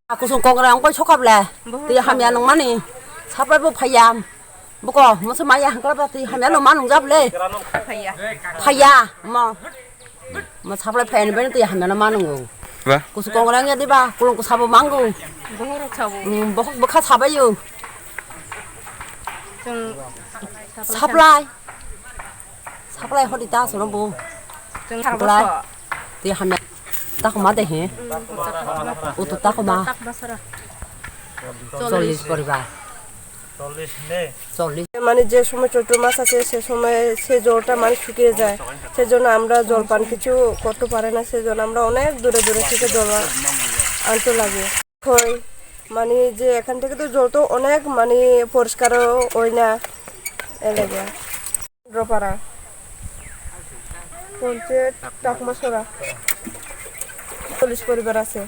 Aku sungkong orang kau cakap lah, tiada hamil nong mana, siapa pun payam, bukan, masa maya kalau berarti hamil nong mana nong jawab le, payah, mau siapa payah ni benar tiada hamil nong mana nong, aku sungkong orang ni bah, kulung aku siapa manggu, bukan siapa you, supply hodi dah suruh bu, supply, tiada hamil. Tak kau mati he, utu tak kau mah, 40 পরিবার 40 মানে যে সময় ছোট মাছ আছে সে সময় সে জলটা মানে শুকিয়ে যায় সেজন্য আমরা জলপান কিছু করতে পারে না সেজন্য আমরা অনেক দূরে দূরে থেকে জল আনতে লাগে হয় মানে যে এখান থেকে তো জল তো অনেক মানে পরিষ্কারও হয় না এলাকা ড্রপারা পঞ্চায়েত টাকমাসরা 40 পরিবার আছে